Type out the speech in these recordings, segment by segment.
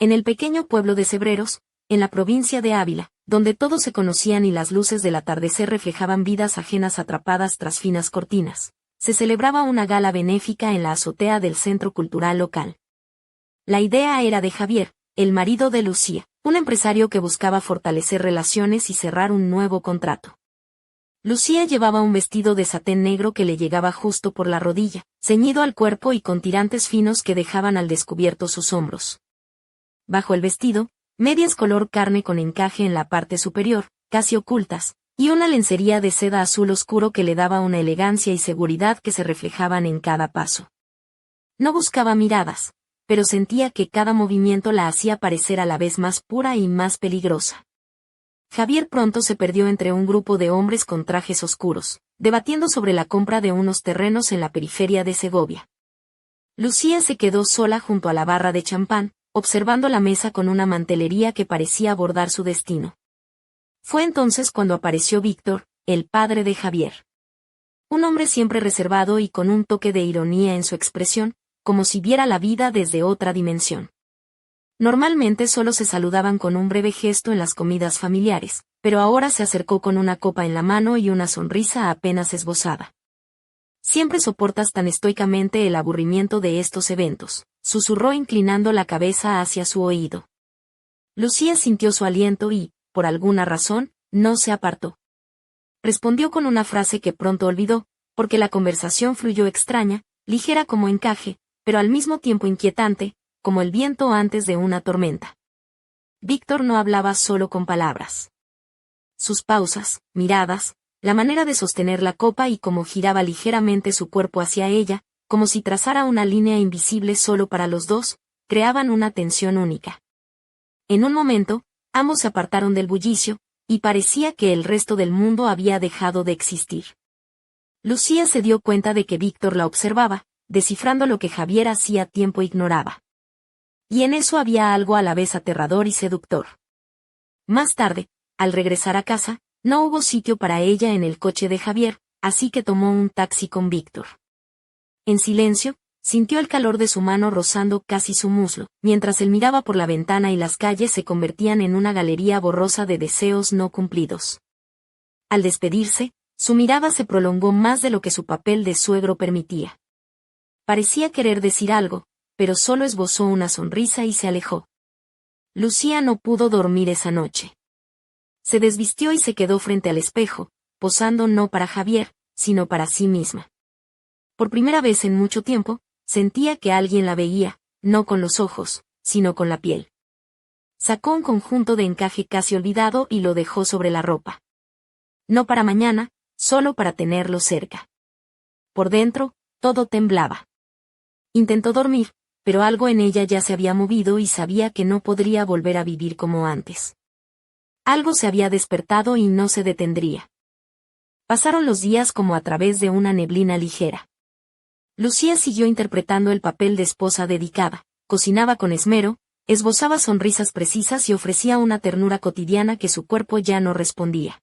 En el pequeño pueblo de Cebreros, en la provincia de Ávila, donde todos se conocían y las luces del atardecer reflejaban vidas ajenas atrapadas tras finas cortinas, se celebraba una gala benéfica en la azotea del centro cultural local. La idea era de Javier, el marido de Lucía, un empresario que buscaba fortalecer relaciones y cerrar un nuevo contrato. Lucía llevaba un vestido de satén negro que le llegaba justo por la rodilla, ceñido al cuerpo y con tirantes finos que dejaban al descubierto sus hombros. Bajo el vestido, medias color carne con encaje en la parte superior, casi ocultas, y una lencería de seda azul oscuro que le daba una elegancia y seguridad que se reflejaban en cada paso. No buscaba miradas, pero sentía que cada movimiento la hacía parecer a la vez más pura y más peligrosa. Javier pronto se perdió entre un grupo de hombres con trajes oscuros, debatiendo sobre la compra de unos terrenos en la periferia de Segovia. Lucía se quedó sola junto a la barra de champán, observando la mesa con una mantelería que parecía bordar su destino. Fue entonces cuando apareció Víctor, el padre de Javier. Un hombre siempre reservado y con un toque de ironía en su expresión, como si viera la vida desde otra dimensión. Normalmente solo se saludaban con un breve gesto en las comidas familiares, pero ahora se acercó con una copa en la mano y una sonrisa apenas esbozada. «Siempre soportas tan estoicamente el aburrimiento de estos eventos», susurró inclinando la cabeza hacia su oído. Lucía sintió su aliento y, por alguna razón, no se apartó. Respondió con una frase que pronto olvidó, porque la conversación fluyó extraña, ligera como encaje, pero al mismo tiempo inquietante, como el viento antes de una tormenta. Víctor no hablaba solo con palabras. Sus pausas, miradas, la manera de sostener la copa y cómo giraba ligeramente su cuerpo hacia ella, como si trazara una línea invisible solo para los dos, creaban una tensión única. En un momento, ambos se apartaron del bullicio, y parecía que el resto del mundo había dejado de existir. Lucía se dio cuenta de que Víctor la observaba, descifrando lo que Javier hacía tiempo ignoraba. Y en eso había algo a la vez aterrador y seductor. Más tarde, al regresar a casa, no hubo sitio para ella en el coche de Javier, así que tomó un taxi con Víctor. En silencio, sintió el calor de su mano rozando casi su muslo, mientras él miraba por la ventana y las calles se convertían en una galería borrosa de deseos no cumplidos. Al despedirse, su mirada se prolongó más de lo que su papel de suegro permitía. Parecía querer decir algo, pero solo esbozó una sonrisa y se alejó. Lucía no pudo dormir esa noche. Se desvistió y se quedó frente al espejo, posando no para Javier, sino para sí misma. Por primera vez en mucho tiempo, sentía que alguien la veía, no con los ojos, sino con la piel. Sacó un conjunto de encaje casi olvidado y lo dejó sobre la ropa. No para mañana, solo para tenerlo cerca. Por dentro, todo temblaba. Intentó dormir, pero algo en ella ya se había movido y sabía que no podría volver a vivir como antes. Algo se había despertado y no se detendría. Pasaron los días como a través de una neblina ligera. Lucía siguió interpretando el papel de esposa dedicada, cocinaba con esmero, esbozaba sonrisas precisas y ofrecía una ternura cotidiana que su cuerpo ya no respondía.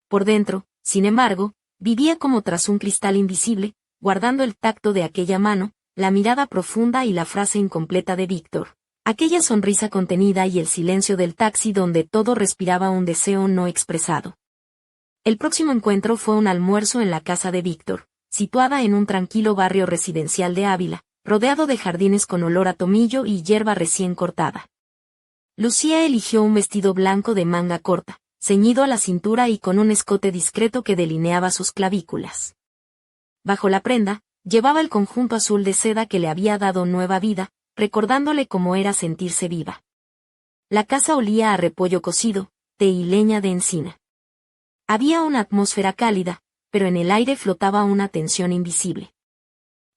Por dentro, sin embargo, vivía como tras un cristal invisible, guardando el tacto de aquella mano, la mirada profunda y la frase incompleta de Víctor, aquella sonrisa contenida y el silencio del taxi donde todo respiraba un deseo no expresado. El próximo encuentro fue un almuerzo en la casa de Víctor, situada en un tranquilo barrio residencial de Ávila, rodeado de jardines con olor a tomillo y hierba recién cortada. Lucía eligió un vestido blanco de manga corta, ceñido a la cintura y con un escote discreto que delineaba sus clavículas. Bajo la prenda, llevaba el conjunto azul de seda que le había dado nueva vida, recordándole cómo era sentirse viva. La casa olía a repollo cocido, té y leña de encina. Había una atmósfera cálida, pero en el aire flotaba una tensión invisible.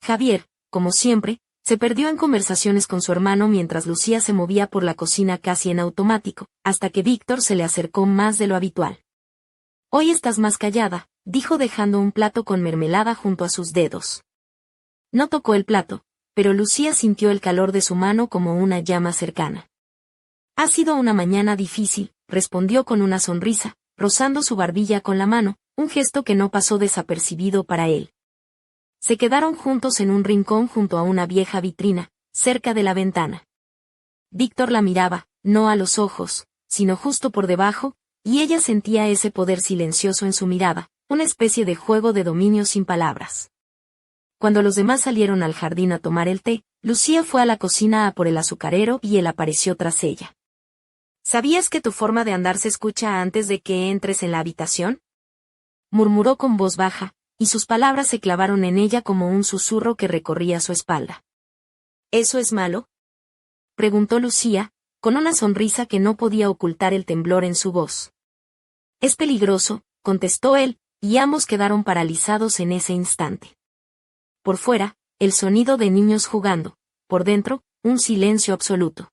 Javier, como siempre, se perdió en conversaciones con su hermano mientras Lucía se movía por la cocina casi en automático, hasta que Víctor se le acercó más de lo habitual. «Hoy estás más callada», dijo dejando un plato con mermelada junto a sus dedos. No tocó el plato, pero Lucía sintió el calor de su mano como una llama cercana. «Ha sido una mañana difícil», respondió con una sonrisa, rozando su barbilla con la mano, un gesto que no pasó desapercibido para él. Se quedaron juntos en un rincón junto a una vieja vitrina, cerca de la ventana. Víctor la miraba, no a los ojos, sino justo por debajo, y ella sentía ese poder silencioso en su mirada, una especie de juego de dominio sin palabras. Cuando los demás salieron al jardín a tomar el té, Lucía fue a la cocina a por el azucarero y él apareció tras ella. ¿Sabías que tu forma de andar se escucha antes de que entres en la habitación? Murmuró con voz baja, y sus palabras se clavaron en ella como un susurro que recorría su espalda. ¿Eso es malo?, preguntó Lucía, con una sonrisa que no podía ocultar el temblor en su voz. Es peligroso, contestó él, y ambos quedaron paralizados en ese instante. Por fuera, el sonido de niños jugando, por dentro, un silencio absoluto.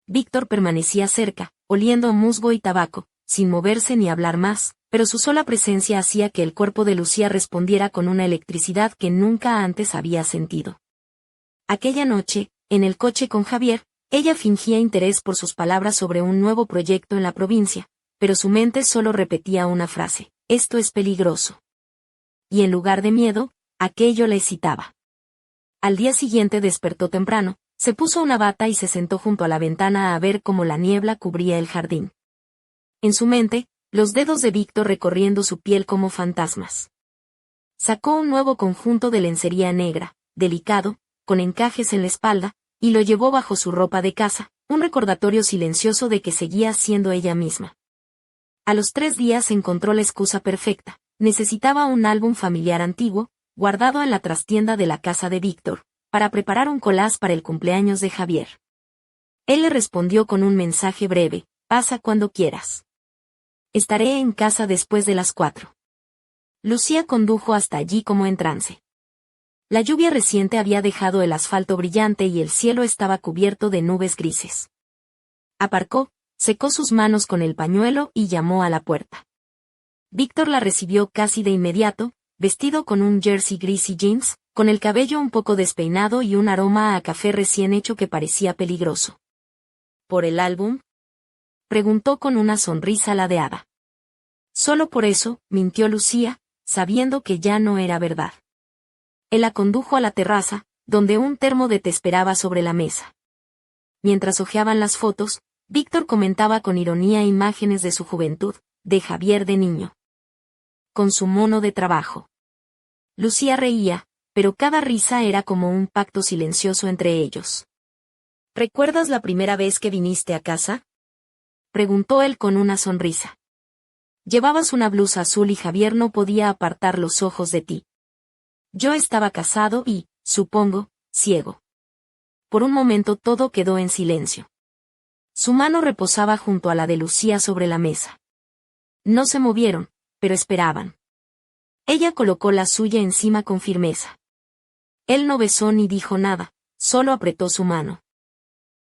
Víctor permanecía cerca, oliendo a musgo y tabaco, sin moverse ni hablar más, pero su sola presencia hacía que el cuerpo de Lucía respondiera con una electricidad que nunca antes había sentido. Aquella noche, en el coche con Javier, ella fingía interés por sus palabras sobre un nuevo proyecto en la provincia, pero su mente solo repetía una frase: esto es peligroso. Y en lugar de miedo, aquello la excitaba. Al día siguiente despertó temprano, se puso una bata y se sentó junto a la ventana a ver cómo la niebla cubría el jardín. En su mente, los dedos de Víctor recorriendo su piel como fantasmas. Sacó un nuevo conjunto de lencería negra, delicado, con encajes en la espalda, y lo llevó bajo su ropa de casa, un recordatorio silencioso de que seguía siendo ella misma. A los 3 días encontró la excusa perfecta: necesitaba un álbum familiar antiguo, guardado en la trastienda de la casa de Víctor, para preparar un collage para el cumpleaños de Javier. Él le respondió con un mensaje breve: pasa cuando quieras. Estaré en casa después de las 4. Lucía condujo hasta allí como en trance. La lluvia reciente había dejado el asfalto brillante y el cielo estaba cubierto de nubes grises. Aparcó, secó sus manos con el pañuelo y llamó a la puerta. Víctor la recibió casi de inmediato, vestido con un jersey gris y jeans, con el cabello un poco despeinado y un aroma a café recién hecho que parecía peligroso. ¿Por el álbum?, preguntó con una sonrisa ladeada. Solo por eso, mintió Lucía, sabiendo que ya no era verdad. Él la condujo a la terraza, donde un termo de té esperaba sobre la mesa. Mientras hojeaban las fotos, Víctor comentaba con ironía imágenes de su juventud, de Javier de niño. Con su mono de trabajo. Lucía reía, pero cada risa era como un pacto silencioso entre ellos. ¿Recuerdas la primera vez que viniste a casa?, preguntó él con una sonrisa. Llevabas una blusa azul y Javier no podía apartar los ojos de ti. Yo estaba casado y, supongo, ciego. Por un momento todo quedó en silencio. Su mano reposaba junto a la de Lucía sobre la mesa. No se movieron, pero esperaban. Ella colocó la suya encima con firmeza. Él no besó ni dijo nada, solo apretó su mano.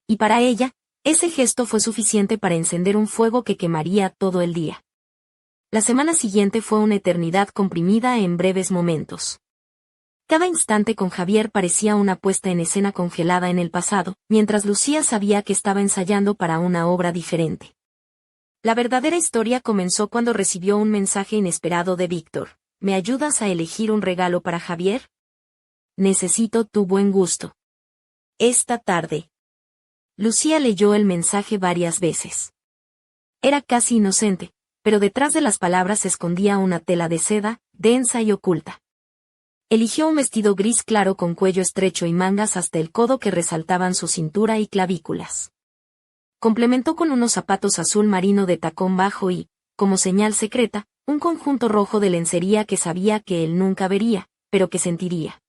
Y para ella, ese gesto fue suficiente para encender un fuego que quemaría todo el día. La semana siguiente fue una eternidad comprimida en breves momentos. Cada instante con Javier parecía una puesta en escena congelada en el pasado, mientras Lucía sabía que estaba ensayando para una obra diferente. La verdadera historia comenzó cuando recibió un mensaje inesperado de Víctor: ¿me ayudas a elegir un regalo para Javier? Necesito tu buen gusto. Esta tarde. Lucía leyó el mensaje varias veces. Era casi inocente, pero detrás de las palabras se escondía una tela de seda, densa y oculta. Eligió un vestido gris claro con cuello estrecho y mangas hasta el codo que resaltaban su cintura y clavículas. Complementó con unos zapatos azul marino de tacón bajo y, como señal secreta, un conjunto rojo de lencería que sabía que él nunca vería, pero que sentiría.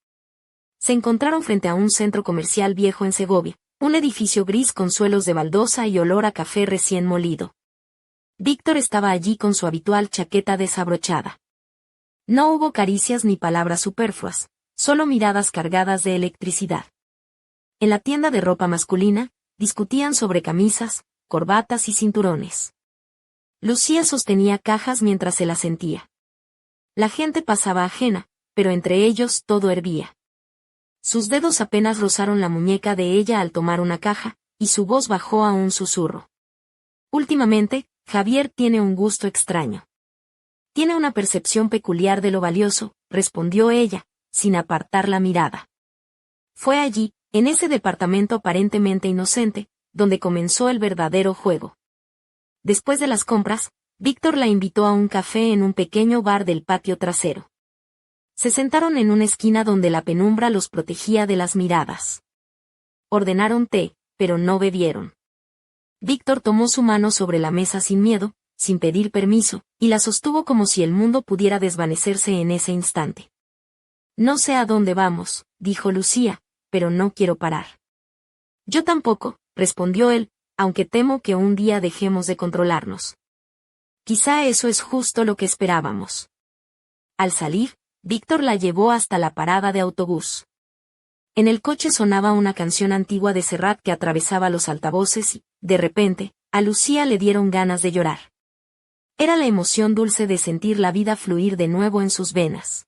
Se encontraron frente a un centro comercial viejo en Segovia, un edificio gris con suelos de baldosa y olor a café recién molido. Víctor estaba allí con su habitual chaqueta desabrochada. No hubo caricias ni palabras superfluas, solo miradas cargadas de electricidad. En la tienda de ropa masculina, discutían sobre camisas, corbatas y cinturones. Lucía sostenía cajas mientras se las sentía. La gente pasaba ajena, pero entre ellos todo hervía. Sus dedos apenas rozaron la muñeca de ella al tomar una caja, y su voz bajó a un susurro. Últimamente, Javier tiene un gusto extraño. Tiene una percepción peculiar de lo valioso, respondió ella, sin apartar la mirada. Fue allí, en ese departamento aparentemente inocente, donde comenzó el verdadero juego. Después de las compras, Víctor la invitó a un café en un pequeño bar del patio trasero. Se sentaron en una esquina donde la penumbra los protegía de las miradas. Ordenaron té, pero no bebieron. Víctor tomó su mano sobre la mesa sin miedo, sin pedir permiso, y la sostuvo como si el mundo pudiera desvanecerse en ese instante. No sé a dónde vamos, dijo Lucía, pero no quiero parar. Yo tampoco, respondió él, aunque temo que un día dejemos de controlarnos. Quizá eso es justo lo que esperábamos. Al salir, Víctor la llevó hasta la parada de autobús. En el coche sonaba una canción antigua de Serrat que atravesaba los altavoces y, de repente, a Lucía le dieron ganas de llorar. Era la emoción dulce de sentir la vida fluir de nuevo en sus venas.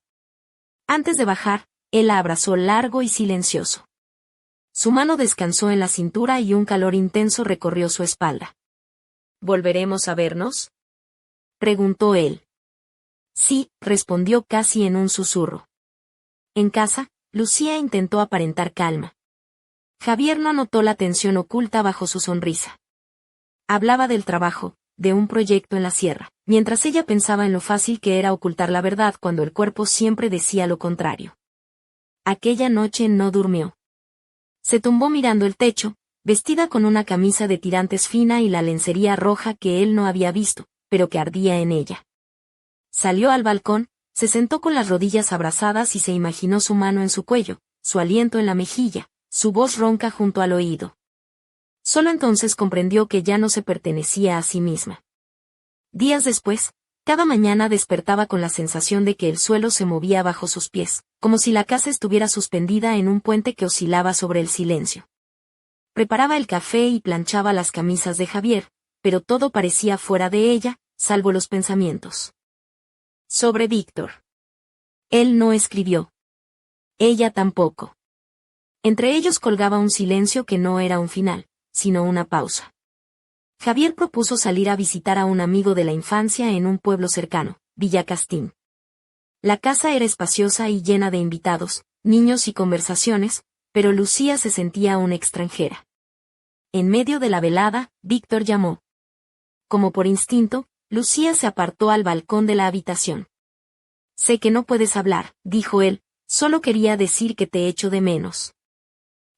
Antes de bajar, él la abrazó largo y silencioso. Su mano descansó en la cintura y un calor intenso recorrió su espalda. ¿Volveremos a vernos?, preguntó él. Sí, respondió casi en un susurro. En casa, Lucía intentó aparentar calma. Javier no notó la tensión oculta bajo su sonrisa. Hablaba del trabajo, de un proyecto en la sierra, mientras ella pensaba en lo fácil que era ocultar la verdad cuando el cuerpo siempre decía lo contrario. Aquella noche no durmió. Se tumbó mirando el techo, vestida con una camisa de tirantes fina y la lencería roja que él no había visto, pero que ardía en ella. Salió al balcón, se sentó con las rodillas abrazadas y se imaginó su mano en su cuello, su aliento en la mejilla, su voz ronca junto al oído. Solo entonces comprendió que ya no se pertenecía a sí misma. Días después, cada mañana despertaba con la sensación de que el suelo se movía bajo sus pies, como si la casa estuviera suspendida en un puente que oscilaba sobre el silencio. Preparaba el café y planchaba las camisas de Javier, pero todo parecía fuera de ella, salvo los pensamientos. Sobre Víctor. Él no escribió. Ella tampoco. Entre ellos colgaba un silencio que no era un final, sino una pausa. Javier propuso salir a visitar a un amigo de la infancia en un pueblo cercano, Villa Castín. La casa era espaciosa y llena de invitados, niños y conversaciones, pero Lucía se sentía una extranjera. En medio de la velada, Víctor llamó. Como por instinto, Lucía se apartó al balcón de la habitación. Sé que no puedes hablar, dijo él, solo quería decir que te echo de menos.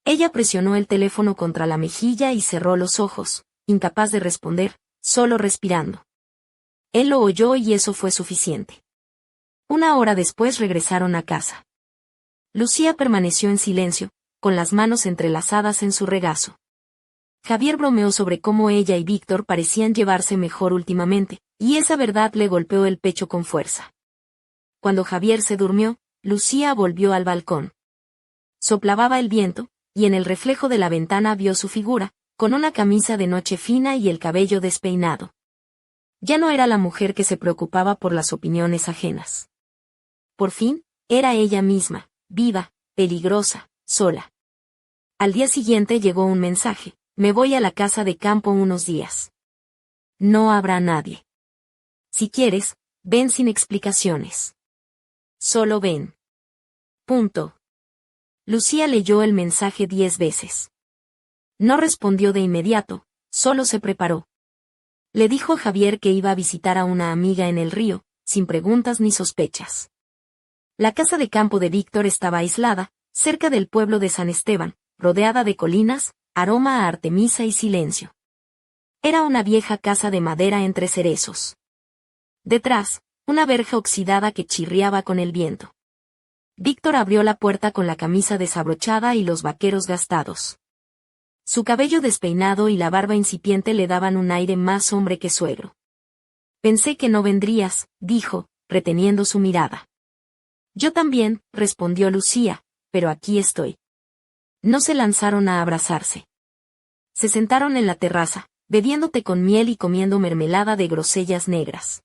Ella presionó el teléfono contra la mejilla y cerró los ojos, incapaz de responder, solo respirando. Él lo oyó y eso fue suficiente. Una hora después regresaron a casa. Lucía permaneció en silencio, con las manos entrelazadas en su regazo. Javier bromeó sobre cómo ella y Víctor parecían llevarse mejor últimamente, y esa verdad le golpeó el pecho con fuerza. Cuando Javier se durmió, Lucía volvió al balcón. Soplaba el viento, y en el reflejo de la ventana vio su figura, con una camisa de noche fina y el cabello despeinado. Ya no era la mujer que se preocupaba por las opiniones ajenas. Por fin, era ella misma, viva, peligrosa, sola. Al día siguiente llegó un mensaje: me voy a la casa de campo unos días. No habrá nadie. Si quieres, ven sin explicaciones. Solo ven. Punto. Lucía leyó el mensaje 10 veces. No respondió de inmediato, solo se preparó. Le dijo a Javier que iba a visitar a una amiga en el río, sin preguntas ni sospechas. La casa de campo de Víctor estaba aislada, cerca del pueblo de San Esteban, rodeada de colinas, aroma a artemisa y silencio. Era una vieja casa de madera entre cerezos. Detrás, una verja oxidada que chirriaba con el viento. Víctor abrió la puerta con la camisa desabrochada y los vaqueros gastados. Su cabello despeinado y la barba incipiente le daban un aire más hombre que suegro. Pensé que no vendrías, dijo, reteniendo su mirada. Yo también, respondió Lucía, pero aquí estoy. No se lanzaron a abrazarse. Se sentaron en la terraza, bebiendo té con miel y comiendo mermelada de grosellas negras.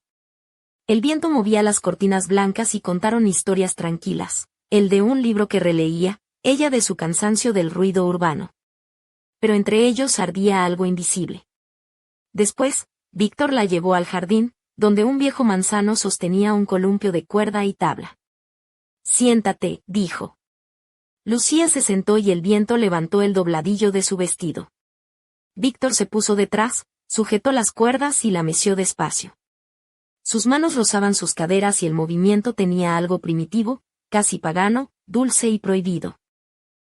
El viento movía las cortinas blancas y contaron historias tranquilas, él de un libro que releía, ella de su cansancio del ruido urbano. Pero entre ellos ardía algo invisible. Después, Víctor la llevó al jardín, donde un viejo manzano sostenía un columpio de cuerda y tabla. Siéntate, dijo. Lucía se sentó y el viento levantó el dobladillo de su vestido. Víctor se puso detrás, sujetó las cuerdas y la meció despacio. Sus manos rozaban sus caderas y el movimiento tenía algo primitivo, casi pagano, dulce y prohibido.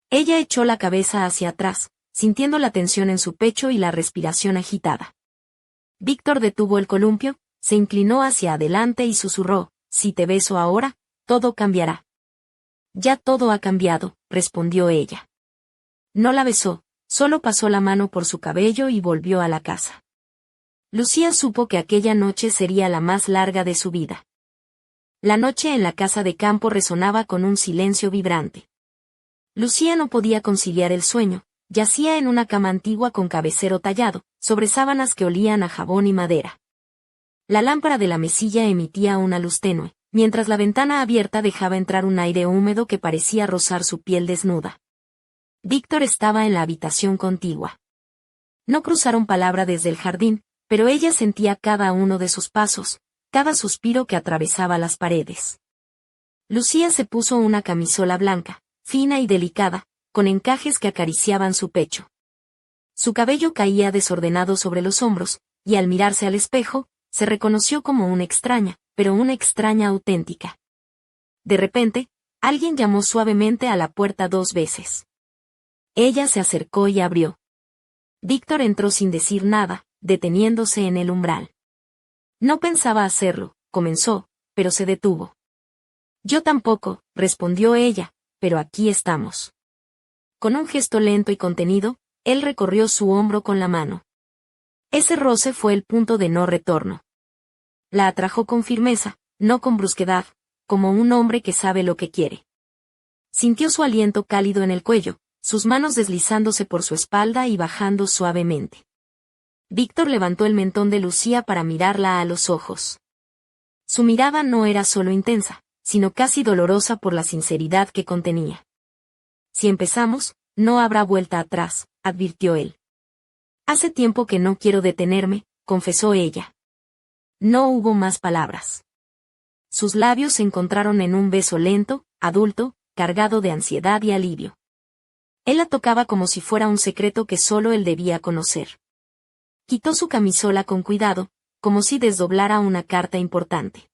Ella echó la cabeza hacia atrás, sintiendo la tensión en su pecho y la respiración agitada. Víctor detuvo el columpio, se inclinó hacia adelante y susurró: «Si te beso ahora, todo cambiará». «Ya todo ha cambiado», respondió ella. No la besó, solo pasó la mano por su cabello y volvió a la casa. Lucía supo que aquella noche sería la más larga de su vida. La noche en la casa de campo resonaba con un silencio vibrante. Lucía no podía conciliar el sueño, yacía en una cama antigua con cabecero tallado, sobre sábanas que olían a jabón y madera. La lámpara de la mesilla emitía una luz tenue, mientras la ventana abierta dejaba entrar un aire húmedo que parecía rozar su piel desnuda. Víctor estaba en la habitación contigua. No cruzaron palabra desde el jardín, pero ella sentía cada uno de sus pasos, cada suspiro que atravesaba las paredes. Lucía se puso una camisola blanca, fina y delicada, con encajes que acariciaban su pecho. Su cabello caía desordenado sobre los hombros, y al mirarse al espejo, se reconoció como una extraña, pero una extraña auténtica. De repente, alguien llamó suavemente a la puerta 2 veces. Ella se acercó y abrió. Víctor entró sin decir nada, deteniéndose en el umbral. No pensaba hacerlo, comenzó, pero se detuvo. Yo tampoco, respondió ella, pero aquí estamos. Con un gesto lento y contenido, él recorrió su hombro con la mano. Ese roce fue el punto de no retorno. La atrajo con firmeza, no con brusquedad, como un hombre que sabe lo que quiere. Sintió su aliento cálido en el cuello, sus manos deslizándose por su espalda y bajando suavemente. Víctor levantó el mentón de Lucía para mirarla a los ojos. Su mirada no era solo intensa, sino casi dolorosa por la sinceridad que contenía. Si empezamos, no habrá vuelta atrás, advirtió él. Hace tiempo que no quiero detenerme, confesó ella. No hubo más palabras. Sus labios se encontraron en un beso lento, adulto, cargado de ansiedad y alivio. Él la tocaba como si fuera un secreto que solo él debía conocer. Quitó su camisola con cuidado, como si desdoblara una carta importante.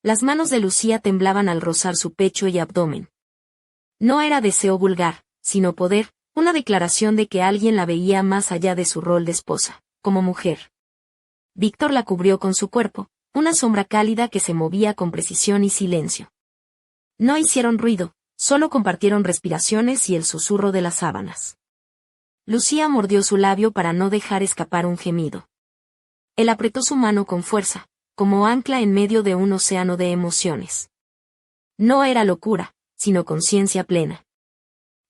Las manos de Lucía temblaban al rozar su pecho y abdomen. No era deseo vulgar, sino poder, una declaración de que alguien la veía más allá de su rol de esposa, como mujer. Víctor la cubrió con su cuerpo, una sombra cálida que se movía con precisión y silencio. No hicieron ruido, solo compartieron respiraciones y el susurro de las sábanas. Lucía mordió su labio para no dejar escapar un gemido. Él apretó su mano con fuerza, como ancla en medio de un océano de emociones. No era locura, sino conciencia plena.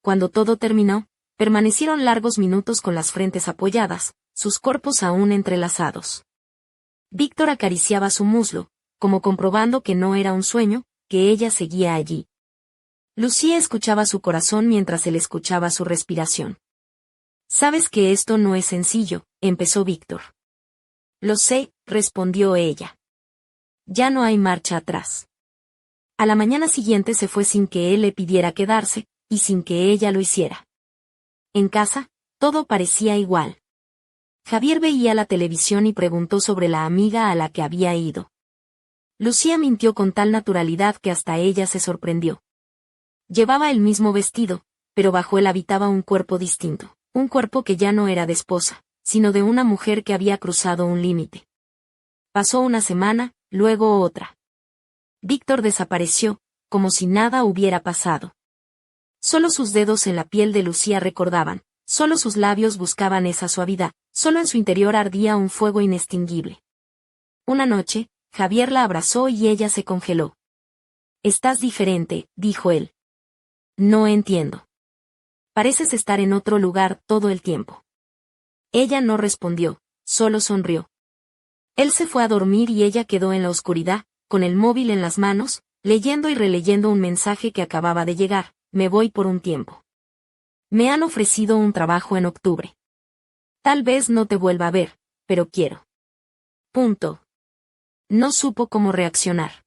Cuando todo terminó, permanecieron largos minutos con las frentes apoyadas, sus cuerpos aún entrelazados. Víctor acariciaba su muslo, como comprobando que no era un sueño, que ella seguía allí. Lucía escuchaba su corazón mientras él escuchaba su respiración. «Sabes que esto no es sencillo», empezó Víctor. «Lo sé», respondió ella. «Ya no hay marcha atrás». A la mañana siguiente se fue sin que él le pidiera quedarse, y sin que ella lo hiciera. En casa, todo parecía igual. Javier veía la televisión y preguntó sobre la amiga a la que había ido. Lucía mintió con tal naturalidad que hasta ella se sorprendió. Llevaba el mismo vestido, pero bajo él habitaba un cuerpo distinto. Un cuerpo que ya no era de esposa, sino de una mujer que había cruzado un límite. Pasó una semana, luego otra. Víctor desapareció, como si nada hubiera pasado. Solo sus dedos en la piel de Lucía recordaban, solo sus labios buscaban esa suavidad, solo en su interior ardía un fuego inextinguible. Una noche, Javier la abrazó y ella se congeló. «Estás diferente», dijo él. «No entiendo. Pareces estar en otro lugar todo el tiempo». Ella no respondió, solo sonrió. Él se fue a dormir y ella quedó en la oscuridad, con el móvil en las manos, leyendo y releyendo un mensaje que acababa de llegar: «Me voy por un tiempo. Me han ofrecido un trabajo en octubre. Tal vez no te vuelva a ver, pero quiero». Punto. No supo cómo reaccionar.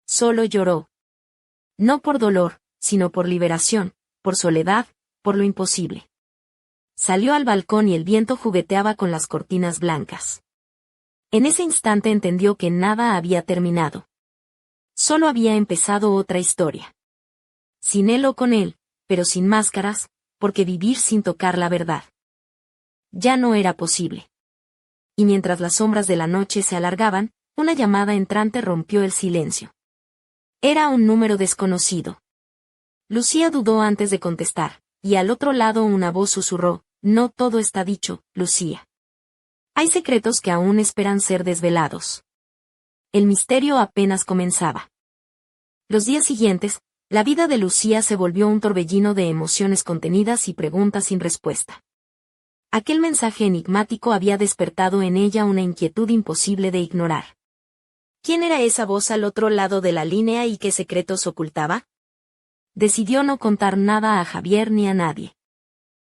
Solo lloró. No por dolor, sino por liberación, por soledad, por lo imposible. Salió al balcón y el viento jugueteaba con las cortinas blancas. En ese instante entendió que nada había terminado. Solo había empezado otra historia. Sin él o con él, pero sin máscaras, porque vivir sin tocar la verdad ya no era posible. Y mientras las sombras de la noche se alargaban, una llamada entrante rompió el silencio. Era un número desconocido. Lucía dudó antes de contestar, y al otro lado una voz susurró: «No todo está dicho, Lucía. Hay secretos que aún esperan ser desvelados». El misterio apenas comenzaba. Los días siguientes, la vida de Lucía se volvió un torbellino de emociones contenidas y preguntas sin respuesta. Aquel mensaje enigmático había despertado en ella una inquietud imposible de ignorar. ¿Quién era esa voz al otro lado de la línea y qué secretos ocultaba? Decidió no contar nada a Javier ni a nadie.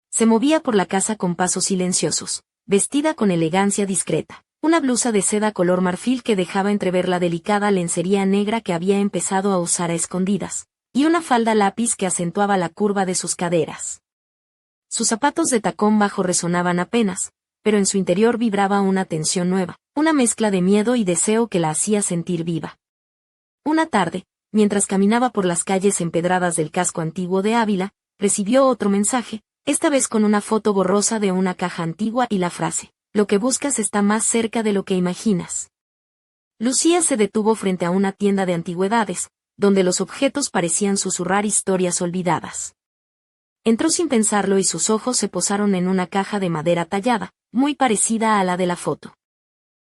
Se movía por la casa con pasos silenciosos, vestida con elegancia discreta, una blusa de seda color marfil que dejaba entrever la delicada lencería negra que había empezado a usar a escondidas, y una falda lápiz que acentuaba la curva de sus caderas. Sus zapatos de tacón bajo resonaban apenas, pero en su interior vibraba una tensión nueva, una mezcla de miedo y deseo que la hacía sentir viva. Una tarde, mientras caminaba por las calles empedradas del casco antiguo de Ávila, recibió otro mensaje, esta vez con una foto borrosa de una caja antigua y la frase: «Lo que buscas está más cerca de lo que imaginas». Lucía se detuvo frente a una tienda de antigüedades, donde los objetos parecían susurrar historias olvidadas. Entró sin pensarlo y sus ojos se posaron en una caja de madera tallada, muy parecida a la de la foto.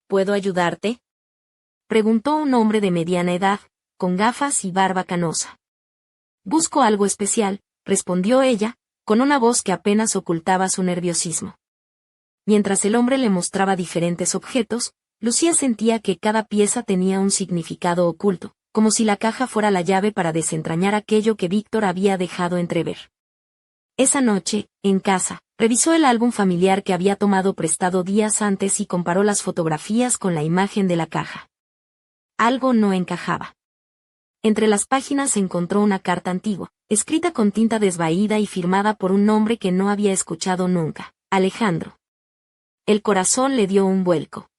«¿Puedo ayudarte?», preguntó un hombre de mediana edad, con gafas y barba canosa. «Busco algo especial», respondió ella, con una voz que apenas ocultaba su nerviosismo. Mientras el hombre le mostraba diferentes objetos, Lucía sentía que cada pieza tenía un significado oculto, como si la caja fuera la llave para desentrañar aquello que Víctor había dejado entrever. Esa noche, en casa, revisó el álbum familiar que había tomado prestado días antes y comparó las fotografías con la imagen de la caja. Algo no encajaba. Entre las páginas encontró una carta antigua, escrita con tinta desvaída y firmada por un nombre que no había escuchado nunca: Alejandro. El corazón le dio un vuelco.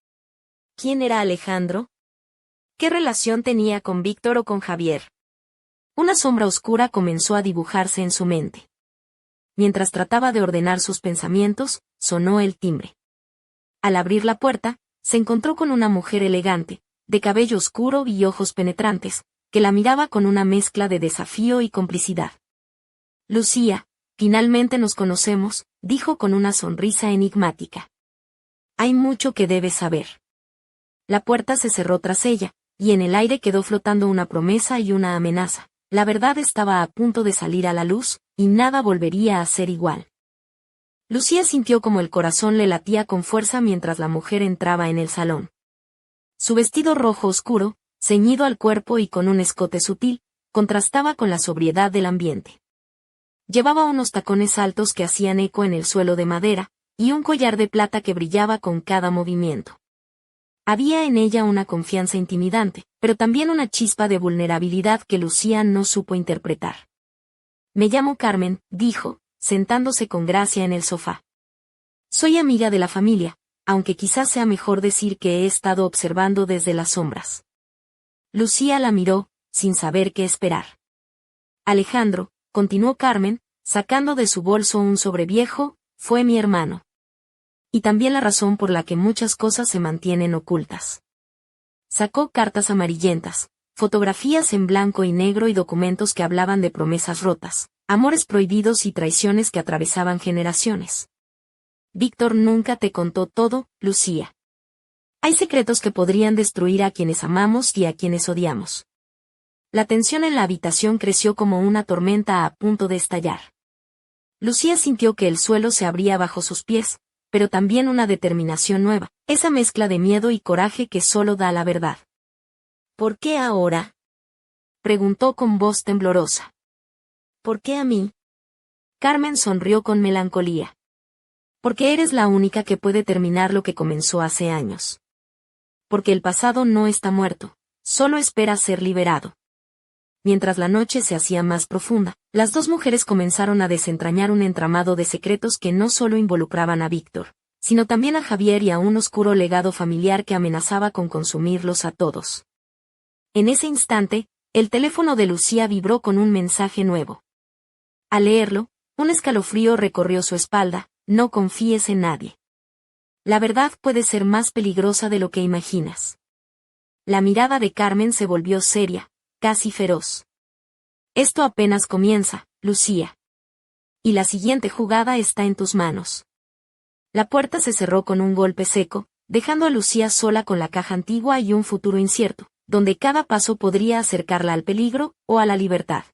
¿Quién era Alejandro? ¿Qué relación tenía con Víctor o con Javier? Una sombra oscura comenzó a dibujarse en su mente. Mientras trataba de ordenar sus pensamientos, sonó el timbre. Al abrir la puerta, se encontró con una mujer elegante, de cabello oscuro y ojos penetrantes, que la miraba con una mezcla de desafío y complicidad. «Lucía, finalmente nos conocemos», dijo con una sonrisa enigmática. «Hay mucho que debes saber». La puerta se cerró tras ella, y en el aire quedó flotando una promesa y una amenaza. La verdad estaba a punto de salir a la luz, y nada volvería a ser igual. Lucía sintió como el corazón le latía con fuerza mientras la mujer entraba en el salón. Su vestido rojo oscuro, ceñido al cuerpo y con un escote sutil, contrastaba con la sobriedad del ambiente. Llevaba unos tacones altos que hacían eco en el suelo de madera, y un collar de plata que brillaba con cada movimiento. Había en ella una confianza intimidante, pero también una chispa de vulnerabilidad que Lucía no supo interpretar. «Me llamo Carmen», dijo, sentándose con gracia en el sofá. «Soy amiga de la familia, aunque quizás sea mejor decir que he estado observando desde las sombras». Lucía la miró, sin saber qué esperar. «Alejandro», continuó Carmen, sacando de su bolso un sobre viejo, «fue mi hermano. Y también la razón por la que muchas cosas se mantienen ocultas». Sacó cartas amarillentas, fotografías en blanco y negro y documentos que hablaban de promesas rotas, amores prohibidos y traiciones que atravesaban generaciones. «Víctor nunca te contó todo, Lucía. Hay secretos que podrían destruir a quienes amamos y a quienes odiamos». La tensión en la habitación creció como una tormenta a punto de estallar. Lucía sintió que el suelo se abría bajo sus pies, pero también una determinación nueva, esa mezcla de miedo y coraje que solo da la verdad. «¿Por qué ahora?», preguntó con voz temblorosa. «¿Por qué a mí?». Carmen sonrió con melancolía. «Porque eres la única que puede terminar lo que comenzó hace años. Porque el pasado no está muerto, solo espera ser liberado». mientras la noche se hacía más profunda, las dos mujeres comenzaron a desentrañar un entramado de secretos que no solo involucraban a Víctor, sino también a Javier y a un oscuro legado familiar que amenazaba con consumirlos a todos. En ese instante, el teléfono de Lucía vibró con un mensaje nuevo. Al leerlo, un escalofrío recorrió su espalda: no confíes en nadie. La verdad puede ser más peligrosa de lo que imaginas. La mirada de Carmen se volvió seria, casi feroz. Esto apenas comienza, Lucía. Y la siguiente jugada está en tus manos. La puerta se cerró con un golpe seco, dejando a Lucía sola con la caja antigua y un futuro incierto, donde cada paso podría acercarla al peligro o a la libertad.